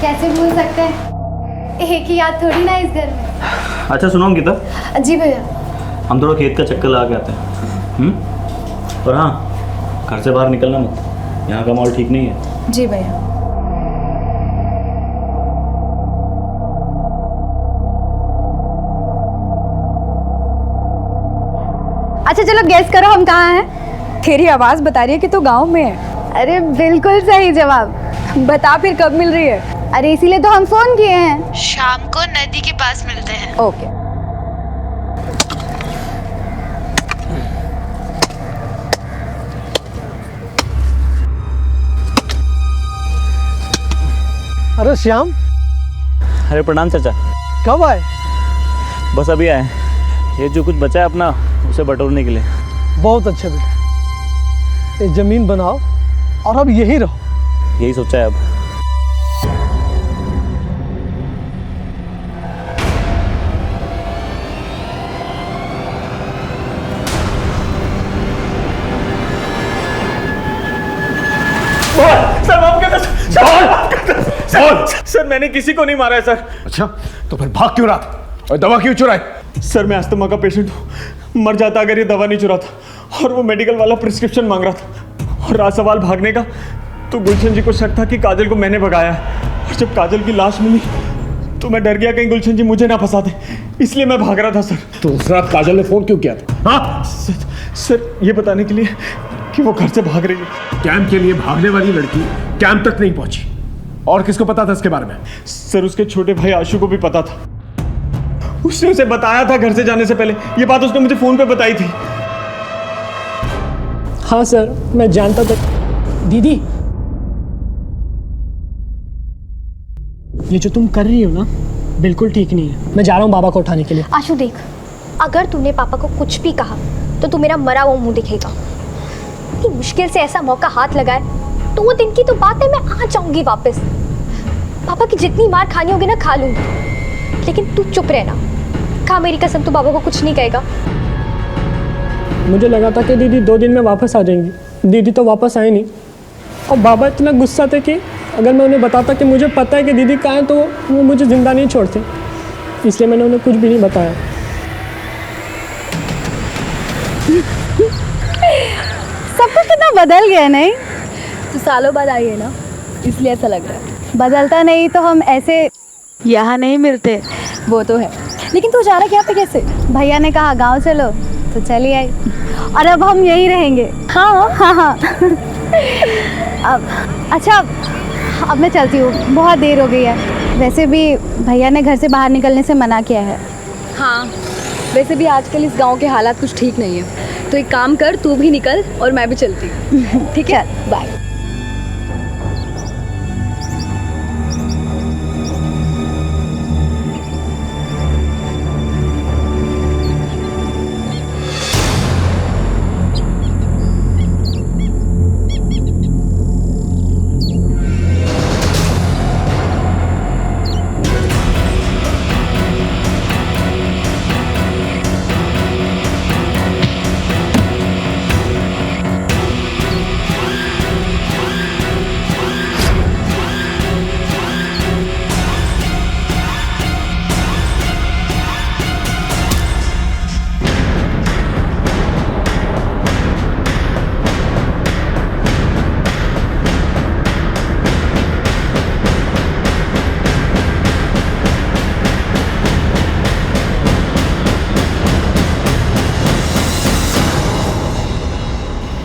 [SPEAKER 12] कैसे भूल सकते हैं, एक ही याद थोड़ी ना इस घर में।
[SPEAKER 3] अच्छा सुनो अंकिता,
[SPEAKER 12] जी भैया।
[SPEAKER 3] हम थोड़ा खेत का चक्कर लगा के आते हैं। और हाँ, घर से बाहर निकलना मत, यहाँ का माहौल ठीक नहीं है।
[SPEAKER 12] जी भैया। अच्छा चलो गैस करो हम कहाँ हैं?
[SPEAKER 18] तेरी आवाज़ बता रही है कि तू गाँव में है।
[SPEAKER 12] अरे बिल्कुल सही जवाब।
[SPEAKER 18] बता फिर कब मिल रही है?
[SPEAKER 12] अरे इसीलिए तो हम फोन किए हैं।
[SPEAKER 19] शाम को नदी के पास मिलते हैं।
[SPEAKER 12] ओके।
[SPEAKER 20] अरे श्याम,
[SPEAKER 3] अरे प्रणाम चाचा।
[SPEAKER 20] कब आए?
[SPEAKER 3] बस अभी आए। ये जो कुछ बचा है अपना उसे बटोरने के लिए।
[SPEAKER 20] बहुत अच्छा बेटा, ये जमीन बनाओ और अब यहीं रहो।
[SPEAKER 3] यही सोचा है अब।
[SPEAKER 1] सर माफ कर सर, मैंने किसी को नहीं मारा है सर। अच्छा, तो फिर भाग क्यों रहा था और दवा क्यों चुराई?
[SPEAKER 21] सर मैं अस्थमा का पेशेंट हूँ, मर जाता अगर ये दवा नहीं चुराता। और वो मेडिकल वाला प्रिस्क्रिप्शन मांग रहा था। और रहा सवाल भागने का, तो गुलशन जी को शक था कि काजल को मैंने भगाया है। और जब काजल की लाश मिली तो मैं डर गया कहीं गुलशन जी मुझे ना फंसा दे, इसलिए मैं भाग रहा था सर।
[SPEAKER 1] तो उस रात काजल ने फोन क्यों किया था? हाँ
[SPEAKER 21] सर ये बताने के लिए कि वो घर से भाग रही है।
[SPEAKER 1] कैंप के लिए भागने वाली लड़की कैंप तक नहीं पहुंची। और किसको पता था इसके बारे में?
[SPEAKER 21] सर उसके छोटे भाई आशु को भी पता था। उसने उसे बताया था घर से जाने से पहले। ये बात उसने मुझे फोन पे बताई थी।
[SPEAKER 20] हाँ सर, मैं जानता था। दीदी, ये जो तुम कर रही हो ना, बिल्कुल ठीक नहीं है। मैं जा रहा हूँ बाबा को उठाने के लिए।
[SPEAKER 10] आशु देख, अगर तूने पापा को कुछ भी कहा तो तू मेरा मरा हुआ मुंह दिखेगा। इतनी मुश्किल से ऐसा मौका हाथ लगाए तो वो दिन की तो बात है, मैं आ जाऊंगी वापस। पापा की जितनी मार खानी होगी ना खा लूंगी, लेकिन तू चुप रहना। खा मेरी कसम, तू बाबा को कुछ नहीं कहेगा।
[SPEAKER 20] मुझे लगा था कि दीदी 2 दिन में वापस आ जाएंगी। दीदी तो वापस आए नहीं। और बाबा इतना गुस्सा थे कि अगर मैं उन्हें बताता कि मुझे पता है कि दीदी कहाँ है तो वो मुझे जिंदा नहीं छोड़ते। इसलिए मैंने उन्हें कुछ भी नहीं बताया।
[SPEAKER 12] सब कुछ कितना बदल गया नहीं?
[SPEAKER 5] तो सालों बाद आई है ना, इसलिए ऐसा लग रहा है।
[SPEAKER 12] बदलता नहीं तो हम ऐसे यहाँ नहीं मिलते।
[SPEAKER 5] वो तो है, लेकिन तू जा रहा है यहाँ पे कैसे?
[SPEAKER 12] भैया ने कहा गांव चलो तो चली आई, और अब हम यहीं रहेंगे।
[SPEAKER 5] हाँ
[SPEAKER 12] हाँ हाँ। अब अच्छा, अब मैं चलती हूँ, बहुत देर हो गई है। वैसे भी भैया ने घर से बाहर निकलने से मना किया है।
[SPEAKER 5] हाँ, वैसे भी आजकल इस गांव के हालात कुछ ठीक नहीं है, तो एक काम कर, तू भी निकल और मैं भी चलती हूँ। ठीक है, बाय।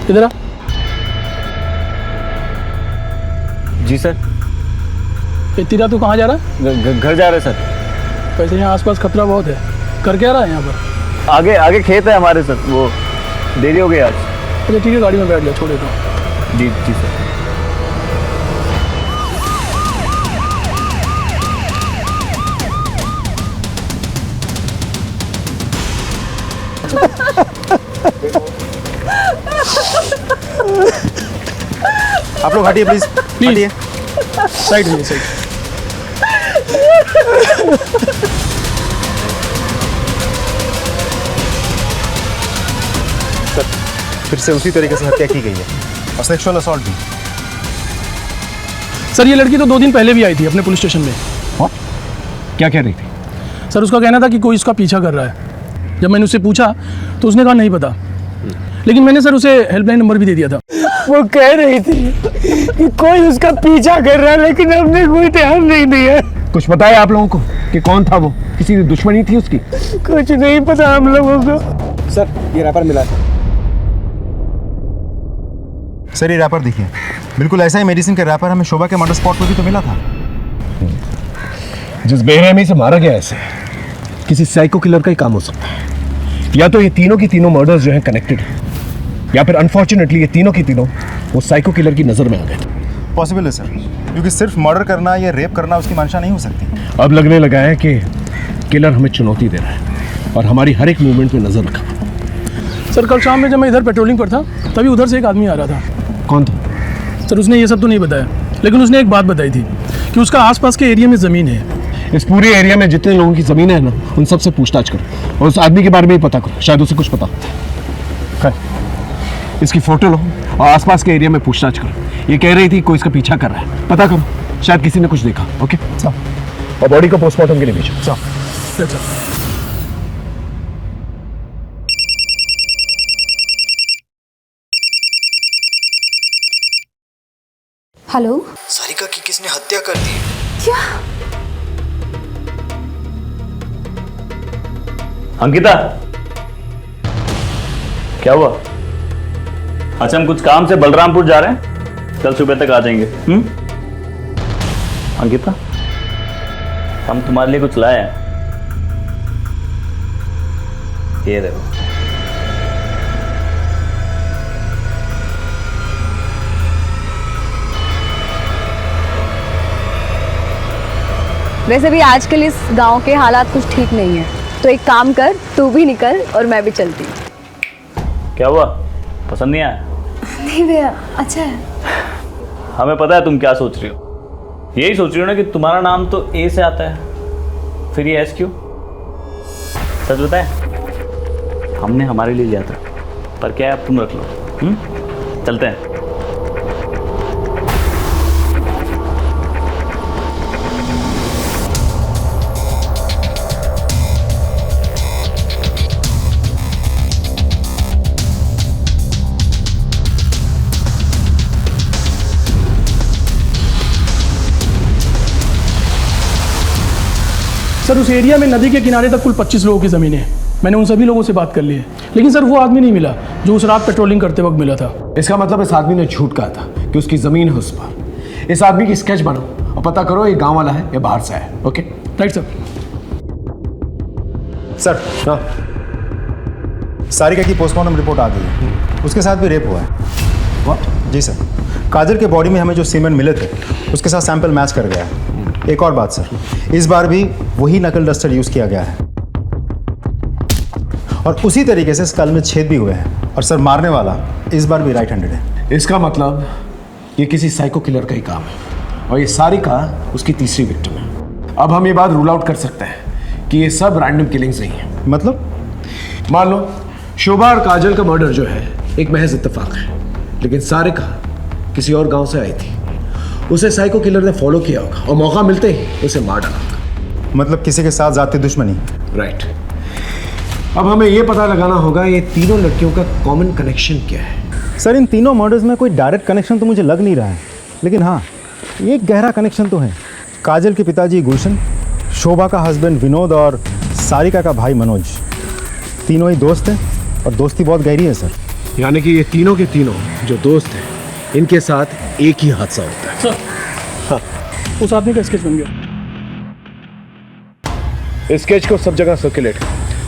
[SPEAKER 20] इधर आ।
[SPEAKER 3] जी सर।
[SPEAKER 20] तेरा तू कहाँ जा रहा है?
[SPEAKER 3] घर जा रहे सर।
[SPEAKER 20] वैसे यहाँ आसपास खतरा बहुत है। कर क्या रहा है यहाँ पर?
[SPEAKER 3] आगे आगे खेत है हमारे सर, वो देरी हो गई आज।
[SPEAKER 20] अच्छा ठीक है, गाड़ी में बैठ जा, छोड़ देता हूँ।
[SPEAKER 3] जी जी सर।
[SPEAKER 7] आप लोग हटिए प्लीज, हटिए।
[SPEAKER 20] साइड में, साइड।
[SPEAKER 7] सर, फिर से उसी तरीके से हत्या की गई है और सेक्सुअल असॉल्ट भी।
[SPEAKER 20] सर ये लड़की तो 2 दिन पहले भी आई थी अपने पुलिस स्टेशन में।
[SPEAKER 1] क्या कह रही थी?
[SPEAKER 20] सर उसका कहना था कि कोई उसका पीछा कर रहा है। जब मैंने उससे पूछा तो उसने कहा नहीं पता, लेकिन मैंने सर उसे हेल्पलाइन नंबर भी दे दिया था।
[SPEAKER 8] वो कह रही थी कि कोई उसका पीछा कर रहा है, लेकिन हमने कोई ध्यान नहीं दिया।
[SPEAKER 1] कुछ बताया आप लोगों को कि कौन था वो? किसी की दुश्मनी थी उसकी?
[SPEAKER 8] कुछ नहीं पता हम लोगों को।
[SPEAKER 16] सर ये रैपर मिला है।
[SPEAKER 7] सर ये रैपर देखिए, बिल्कुल ऐसा ही मेडिसिन का रैपर हमें शोभा के मर्डर स्पॉट पर भी तो मिला था।
[SPEAKER 1] जिस बेरहमी से मारा गया ऐसे किसी साइको किलर का ही काम हो सकता है। या तो ये तीनों की तीनों मर्डर्स जो हैं कनेक्टेड हैं, या फिर अनफॉर्चुनेटली ये तीनों की तीनों वो साइको किलर की नज़र में आ गए।
[SPEAKER 7] पॉसिबल है सर, क्योंकि सिर्फ मर्डर करना या रेप करना उसकी मंशा नहीं हो सकती।
[SPEAKER 1] अब लगने लगा है कि किलर हमें चुनौती दे रहा है और हमारी हर एक मूवमेंट में नज़र रखा।
[SPEAKER 15] सर कल शाम में जब मैं इधर पेट्रोलिंग पर था तभी उधर से एक आदमी आ रहा था।
[SPEAKER 1] कौन था?
[SPEAKER 15] सर उसने ये सब तो नहीं बताया, लेकिन उसने एक बात बताई थी कि उसका आसपास के एरिया में ज़मीन है।
[SPEAKER 1] इस पूरे एरिया में जितने लोगों की ज़मीन है ना, उन सब से पूछताछ करो और उस आदमी के बारे में ही पता करो, शायद उसे कुछ पता। इसकी फ़ोटो लो और आसपास के एरिया में पूछताछ करो। ये कह रही थी कोई इसका पीछा कर रहा है, पता करो, शायद किसी ने कुछ देखा। ओके और बॉडी को पोस्टमार्टम के लिए भेजो।
[SPEAKER 12] हेलो,
[SPEAKER 2] सारिका की किसने हत्या कर दी?
[SPEAKER 12] क्या?
[SPEAKER 3] अंकिता, क्या हुआ? अच्छा हम कुछ काम से बलरामपुर जा रहे हैं, कल सुबह तक आ जाएंगे। अंकिता, हम तुम्हारे लिए कुछ लाए हैं, ये देखो।
[SPEAKER 12] वैसे भी आजकल इस गांव के हालात कुछ ठीक नहीं है, तो एक काम कर, तू भी निकल और मैं भी चलती हूँ।
[SPEAKER 3] क्या हुआ, पसंद नहीं आया?
[SPEAKER 12] नहीं भैया, अच्छा है।
[SPEAKER 3] हमें पता है तुम क्या सोच रही हो। यही सोच रही हो ना कि तुम्हारा नाम तो ए से आता है, फिर ये एस क्यों? सच बताए, हमने हमारे लिए लिया था, पर क्या है अब तुम रख लो। चलते हैं।
[SPEAKER 15] सर उस एरिया में नदी के किनारे तक कुल 25 लोगों की ज़मीनें हैं। मैंने उन सभी लोगों से बात कर ली है, लेकिन सर वो आदमी नहीं मिला जो उस रात पेट्रोलिंग करते वक्त मिला था।
[SPEAKER 1] इसका मतलब इस आदमी ने झूठ कहा था कि उसकी ज़मीन है उस पर। इस आदमी की स्केच बनाओ और पता करो ये गांव वाला है या बाहर से है। Okay
[SPEAKER 15] right sir.
[SPEAKER 7] सर हाँ, सारिका की पोस्टमार्टम रिपोर्ट आ गई है, उसके साथ भी रेप हुआ है।
[SPEAKER 1] व्हाट?
[SPEAKER 7] जी सर, काजल के बॉडी में हमें जो सीमेंट मिले थे उसके साथ सैंपल मैच कर गया है। एक और बात सर, इस बार भी वही नकल डस्टर यूज़ किया गया है और उसी तरीके से स्कल में छेद भी हुए हैं। और सर मारने वाला इस बार भी राइट हैंडेड है।
[SPEAKER 1] इसका मतलब ये किसी साइको किलर का ही काम है और ये सारिका उसकी तीसरी विक्टिम है। अब हम ये बात रूल आउट कर सकते हैं कि ये सब रैंडम किलिंग्स नहीं है।
[SPEAKER 7] मतलब
[SPEAKER 1] मान लो शोभा और काजल का मर्डर जो है एक महज इत्तेफाक है, लेकिन सारिका किसी और गांव से आई थी, उसे साइको किलर ने फॉलो किया होगा और मौका मिलते ही उसे मार डाला होगा।
[SPEAKER 7] मतलब किसी के साथ जाती दुश्मनी।
[SPEAKER 1] राइट। अब हमें यह पता लगाना होगा ये तीनों लड़कियों का कॉमन कनेक्शन क्या है।
[SPEAKER 7] सर इन तीनों मर्डर्स में कोई डायरेक्ट कनेक्शन तो मुझे लग नहीं रहा है, लेकिन हाँ एक गहरा कनेक्शन तो है। काजल के पिताजी गुलशन, शोभा का हस्बैंड विनोद और सारिका का भाई मनोज, तीनों ही दोस्त हैं और दोस्ती बहुत गहरी है सर।
[SPEAKER 1] यानी कि ये तीनों के तीनों जो दोस्त हैं इनके साथ एक ही हादसा होता है।
[SPEAKER 15] सर हाँ, उस आदमी का स्केच बन गया।
[SPEAKER 1] इस स्केच को सब जगह सर्कुलेट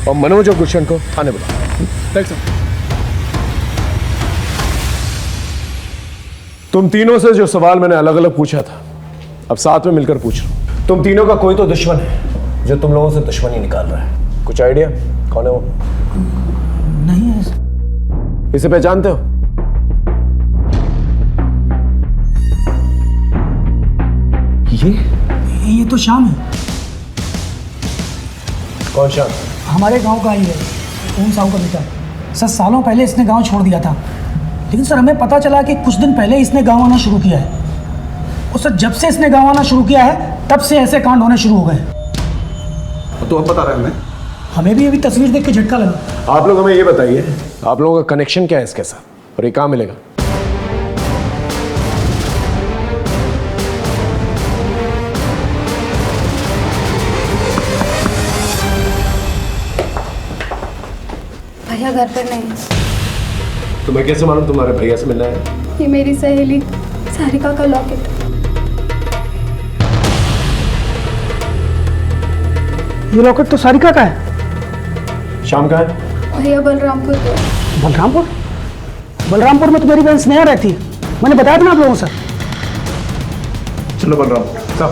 [SPEAKER 1] और मनोज और गुलशन को आने बुलाओ।
[SPEAKER 15] Right sir.
[SPEAKER 1] तुम तीनों से जो सवाल मैंने अलग अलग पूछा था अब साथ में मिलकर पूछ रहा हूं। तुम तीनों का कोई तो दुश्मन है जो तुम लोगों से दुश्मनी निकाल रहा है। कुछ आइडिया कौन है वो?
[SPEAKER 8] नहीं है।
[SPEAKER 1] इसे पहचानते हो?
[SPEAKER 8] ये तो श्याम है।
[SPEAKER 1] कौन श्याम?
[SPEAKER 8] हमारे गांव का ही है, ओम साहू का बेटा। सर सालों पहले इसने गांव छोड़ दिया था, लेकिन सर हमें पता चला कि कुछ दिन पहले इसने गांव आना शुरू किया है। और सर जब से इसने गांव आना शुरू किया है तब से ऐसे कांड होने शुरू हो गए।
[SPEAKER 1] तो अब बता रहे हैं
[SPEAKER 8] हमें भी अभी तस्वीर देख के झटका लगा।
[SPEAKER 1] आप लोग हमें ये बताइए आप लोगों का कनेक्शन क्या है इसके साथ और ये कहाँ मिलेगा?
[SPEAKER 12] भैया घर पर नहीं।
[SPEAKER 1] तुम्हें कैसे मालूम तुम्हारे भैया से मिलना है?
[SPEAKER 12] ये मेरी सहेली सारिका का लॉकेट।
[SPEAKER 8] ये लॉकेट तो सारिका का है।
[SPEAKER 1] शाम का है?
[SPEAKER 12] भैया बलरामपुर को।
[SPEAKER 8] बलरामपुर? बलरामपुर में तो मेरी बहन स्नेहा रहती है, मैंने बताया था ना आप लोगों से।
[SPEAKER 11] चलो बलरामपुर सब।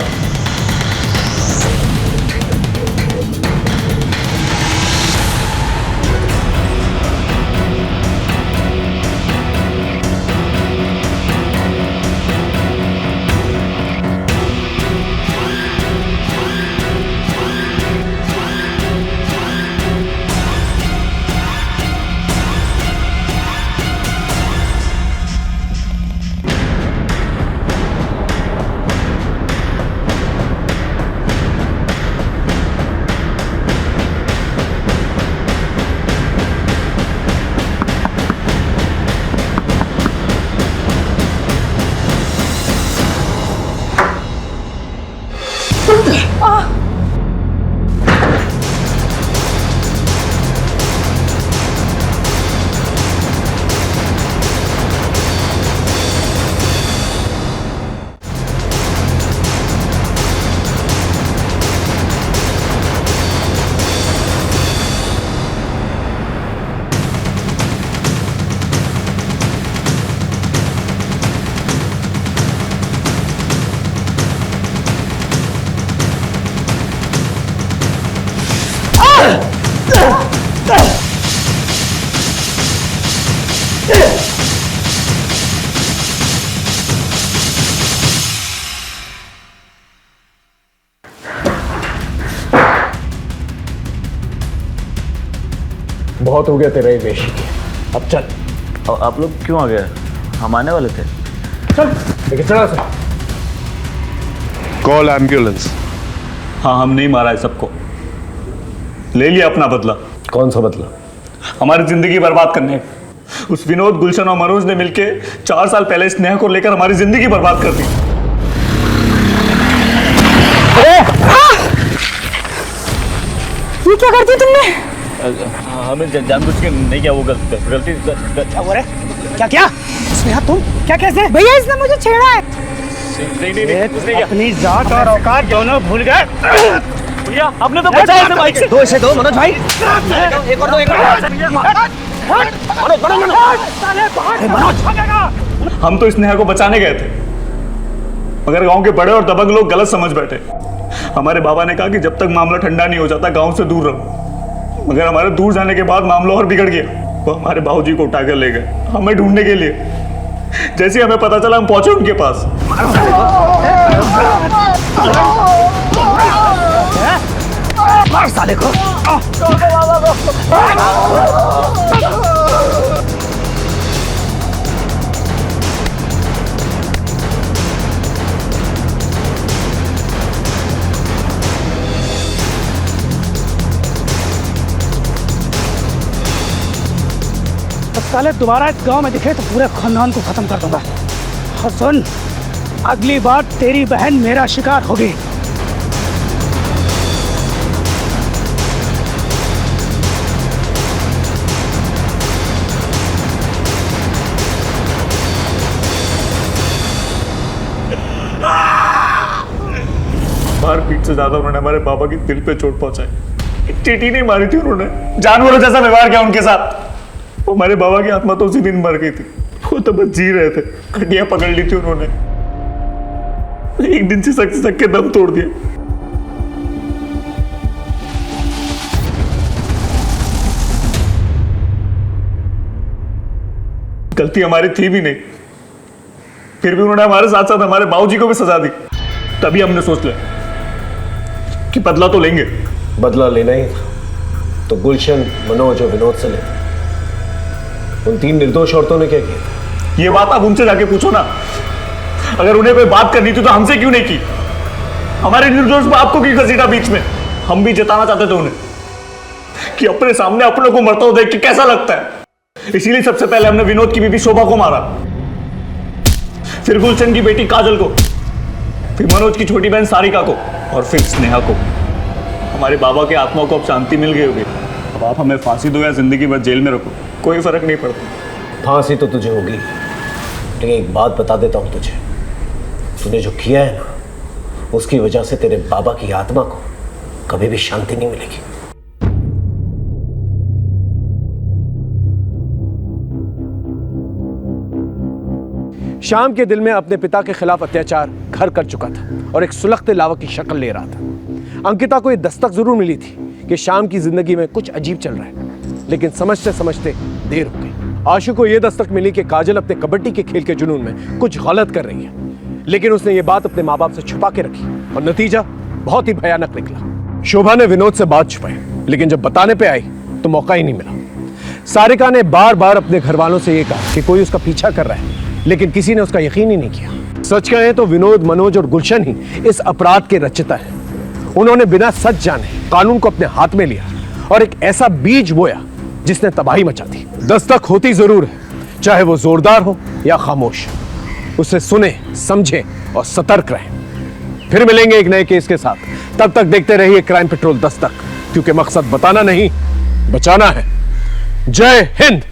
[SPEAKER 1] बहुत हो गया तेरा ये वेशी की, अब चल।
[SPEAKER 3] आप लोग क्यों आ गए? हम आने वाले थे।
[SPEAKER 1] चल लेकिन चला सर।
[SPEAKER 9] Call ambulance.
[SPEAKER 21] हाँ, हम नहीं मारा है सबको, ले लिया अपना बदला।
[SPEAKER 1] कौन सा बदला?
[SPEAKER 21] हमारी जिंदगी बर्बाद करने। उस विनोद, गुलशन और मनोज ने मिलके 4 साल पहले स्नेहा को लेकर हमारी जिंदगी बर्बाद कर दी।
[SPEAKER 8] ये क्या कर दिया तुमने?
[SPEAKER 3] हमें जानबूझ के नहीं किया, वो गलती।
[SPEAKER 8] क्या हो रहा है? क्या क्या स्नेहा तुम क्या कैसे? भैया इसने मुझे छेड़ा है।
[SPEAKER 3] नहीं,
[SPEAKER 8] अपनी जात और औकात दोनों भूल गए।
[SPEAKER 3] भैया आपने तो बचाया इसे बाइक से।
[SPEAKER 6] दो इसे दो मनोज भाई। एक और दो, एक और।
[SPEAKER 21] हम तो स्नेहा को बचाने गए थे, मगर गांव के बड़े और दबंग लोग गलत समझ बैठे। हमारे बाबा ने कहा कि जब तक मामला ठंडा नहीं हो जाता गांव से दूर रहो, मगर हमारे दूर जाने के बाद मामला और बिगड़ गया। वो हमारे बाबूजी को उठाकर ले गए हमें ढूंढने के लिए। जैसे हमें पता चला हम पहुंचे उनके पास।
[SPEAKER 8] मार साले को। साले दोबारा इस गांव में दिखे तो पूरे खानदान को खत्म कर दूंगा। और सुन, अगली बार तेरी बहन मेरा शिकार होगी।
[SPEAKER 21] मारपीट से ज्यादा उन्होंने हमारे बाबा की दिल पे चोट पहुंचाई। एक चींटी नहीं मारी थी उन्होंने, जानवरों जैसा व्यवहार किया उनके साथ। वो हमारे बाबा की आत्मा तो उसी दिन मर गई थी, वो तो बस जी रहे थे। हड्डियां पकड़ ली थी उन्होंने, एक दिन से सक के दम तोड़ दिया। गलती हमारी थी भी नहीं, फिर भी उन्होंने हमारे साथ साथ हमारे बाबूजी को भी सजा दी। तभी हमने सोच लिया कि बदला तो लेंगे।
[SPEAKER 1] बदला लेना ही था तो गुलशन, मनोज और विनोद से ले। उन 3 निर्दोष औरतों ने क्या किया?
[SPEAKER 21] ये बात आप उनसे जाके पूछो ना। अगर उन्हें कोई बात करनी थी तो हमसे क्यों नहीं की? हमारे निर्दोष बाप को क्यों घसीटा बीच में? हम भी जताना चाहते थे उन्हें कि अपने सामने अपनों को मरता हुआ देख के कैसा लगता है। इसीलिए सबसे पहले हमने विनोद की बीबी शोभा को मारा, फिर गुलशन की बेटी काजल को, फिर मनोज की छोटी बहन सारिका को, और फिर स्नेहा को। हमारे बाबा के आत्मा को अब शांति मिल गई होगी। अब आप हमें फांसी दो या जिंदगी भर जेल में रखो, कोई फर्क नहीं पड़ता।
[SPEAKER 1] फांसी तो तुझे होगी, लेकिन एक बात बता देता हूं तुझे, तूने जो किया है ना, उसकी वजह से तेरे बाबा की आत्मा को कभी भी शांति नहीं मिलेगी। शाम के दिल में अपने पिता के खिलाफ अत्याचार घर कर चुका था और एक सुलगते लावा की शक्ल ले रहा था। अंकिता को यह दस्तक जरूर मिली थी कि शाम की जिंदगी में कुछ अजीब चल रहा है, लेकिन समझते समझते देर हो गई। आशु को यह दस्तक मिली कि काजल अपने कबड्डी के खेल के जुनून में कुछ गलत कर रही है, लेकिन उसने ये बात अपने माँ बाप से छुपा के रखी और नतीजा बहुत ही भयानक निकला। शोभा ने विनोद से बात छुपाई, लेकिन जब बताने पे आई तो मौका ही नहीं मिला। सारिका ने बार बार अपने घर वालों से यह कहा कि कोई उसका पीछा कर रहा है, लेकिन किसी ने उसका यकीन ही नहीं किया। सच कहें तो विनोद, मनोज और गुलशन ही इस अपराध के रचयिता हैं। उन्होंने बिना सच जाने कानून को अपने हाथ में लिया और एक ऐसा बीज बोया जिसने तबाही मचा दी। दस्तक होती जरूर है, चाहे वो जोरदार हो या खामोश। उसे सुने, समझे और सतर्क रहें। फिर मिलेंगे एक नए केस के साथ। तब तक देखते रहिए क्राइम पेट्रोल दस्तक, क्योंकि मकसद बताना नहीं, बचाना है। जय हिंद।